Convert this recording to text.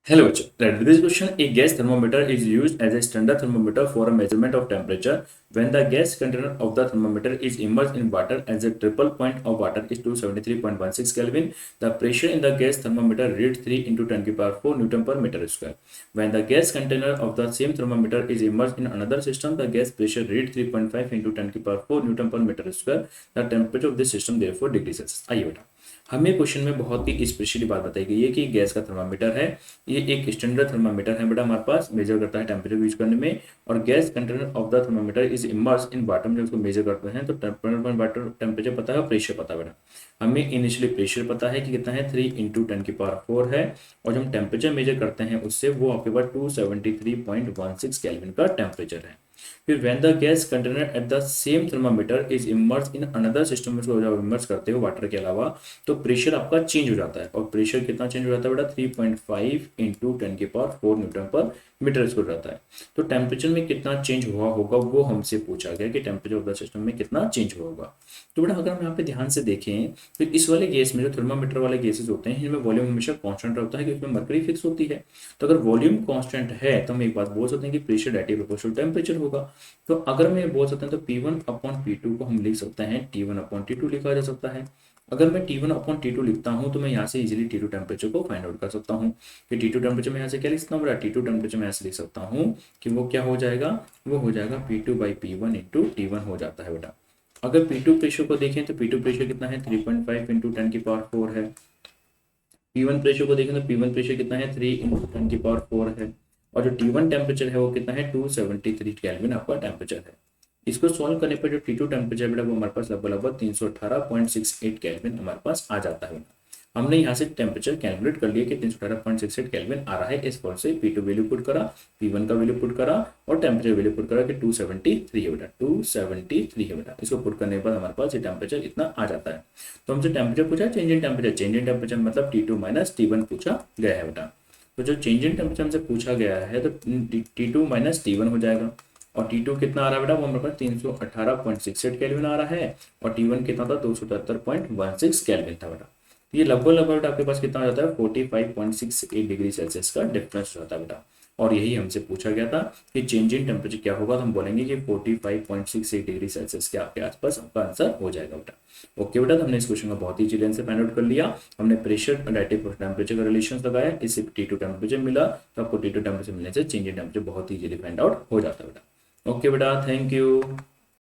Hello, let this question. A gas thermometer is used as a standard thermometer for a measurement of temperature. When the gas container of the thermometer is immersed in water and the triple point of water is 273.16 Kelvin, the pressure in the gas thermometer reads 3 into 10 to the power 4 Newton per meter square. When the gas container of the same thermometer is immersed in another system, the gas pressure reads 3.5 into 10 to the power 4 Newton per meter square. The temperature of this system therefore degree Celsius. आइए बेटा, हमें question में बहुत ही specially बात बताई गई है कि गैस का थर्मामीटर है, ये एक स्टैंडर्ड थर्मामीटर है बेटा, हमारे पास मेजर करता है टेम्परेचर यूज करने में। और gas container of the thermometer is immerse in water में उसको मेजर करते हैं, तो वाटर टेम्परेचर पता है और प्रेशर पता है बेटा। हमें इनिशियली प्रेशर पता है कि कितना है 3 इंटू 10 की पावर 4 है, और जब हम टेम्परेचर मेजर करते हैं उससे वो आपके पास 273.16 केल्विन का टेम्परेचर है। फिर when the gas container at the same thermometer is immerse in another system में उसको जब इमर्स करते हो वाटर के अलावा, तो प्रेशर आपका चेंज हो जाता है। और प्रेशर कितना चेंज हो जाता है बेटा? 3.5 इंटू 10 की पावर 4 न्यूटन पर मीटर स्क्वायर रहता है। तो टेम्परेचर में कितना चेंज हुआ होगा वो हमसे पूछा गया कि टेम्परेचर ऑफ द सिस्टम में कितना चेंज हुआ होगा। तो बेटा अगर हम यहाँ पे ध्यान से देखें तो इस वाले गैस में जो थर्मामीटर वाले गैसेज होते हैं इनमें वॉल्यूम हमेशा कांस्टेंट रहता है क्योंकि मरकरी फिक्स होती है। तो अगर वॉल्यूम कांस्टेंट है तो हम एक बात बोल सकते हैं कि प्रेशर डायरेक्टली प्रोपोर्शनल टेम्परेचर होगा। तो अगर मैं बोल सकते हैं तो P1 अपॉन P2 को हम लिख सकते हैं T1 अपॉन T2 लिखा जा सकता है। अगर मैं T1 अपॉन T2 लिखता हूं तो मैं यहाँ से इजीली T2 टेम्परेचर को फाइंड आउट कर सकता हूँ कि T2 टेम्परेचर में यहाँ से क्या लिख सकता हूँ बेटा? T2 टेम्परेचर में ऐसे लिख सकता हूँ कि वो क्या हो जाएगा, वो हो जाएगा P2 by P1 into T1 हो जाता है बेटा। अगर P2 प्रेशर को देखें तो P2 प्रेशर कितना है 3.5 इंटू 10 की पावर 4 है। P1 प्रेशर को देखें तो P1 प्रेशर कितना है 3 इंटू 10 की पावर 4 है। और जो T1 टेम्परेचर है वो कितना है 273 केल्विन आपका टेम्परेचर है। इसको सॉल्व करने पर जो T2 टेम्परेचर बेटा वो हमारे पास लगभग 318.68 केल्विन हमारे पास आ जाता है। हमने यहाँ से टेम्परेचर कैलकुलेट कर लिया कि 318.68 केल्विन आ रहा है। इस फॉर से P2 वैल्यू पुट करा, P1 का वैल्यू पुट करा और टेम्परेचर वैल्यू पुट करा कि 273 है बेटा, 273 है बेटा। इसको पुट करने के बाद हमारे पास ये टेम्परेचर इतना आ जाता है। तो हमसे टेम्परेचर पूछा, change in temperature, change in temperature मतलब T2 माइनस T1 पूछा गया है बेटा। तो जो चेंज इन टेम्परेचर हमसे पूछा गया है तो T2 माइनस T1 हो जाएगा। और T2 कितना आ रहा है बेटा? वो हमारे पास 318.68 केल्विन आ रहा है। और T1 कितना था? 273.16 केल्विन था बेटा। ये लगभग आपके पास कितना हो जाता है 45.68 डिग्री सेल्सियस का डिफरेंस रहता है बेटा। और यही हमसे पूछा गया था कि चेंज इन टेम्परेचर क्या होगा, तो हम बोलेंगे कि 45.68 डिग्री सेल्सियस के आपके आसपास आपका आंसर हो जाएगा बेटा। ओके बेटा, तो हमने इस क्वेश्चन का बहुत ही इजी से फाइंड आउट कर लिया। हमने प्रेशर डायरेक्टिव टेम्परेचर का रिलेशन लगाया, इससे T2 टेम्परेचर मिला, तो आपको T2 टेम्परेचर मिलने से चेंज इन टेम्परेचर बहुत ही इजीली फाइंड आउट हो जाता है बेटा। ओके बेटा, थैंक यू।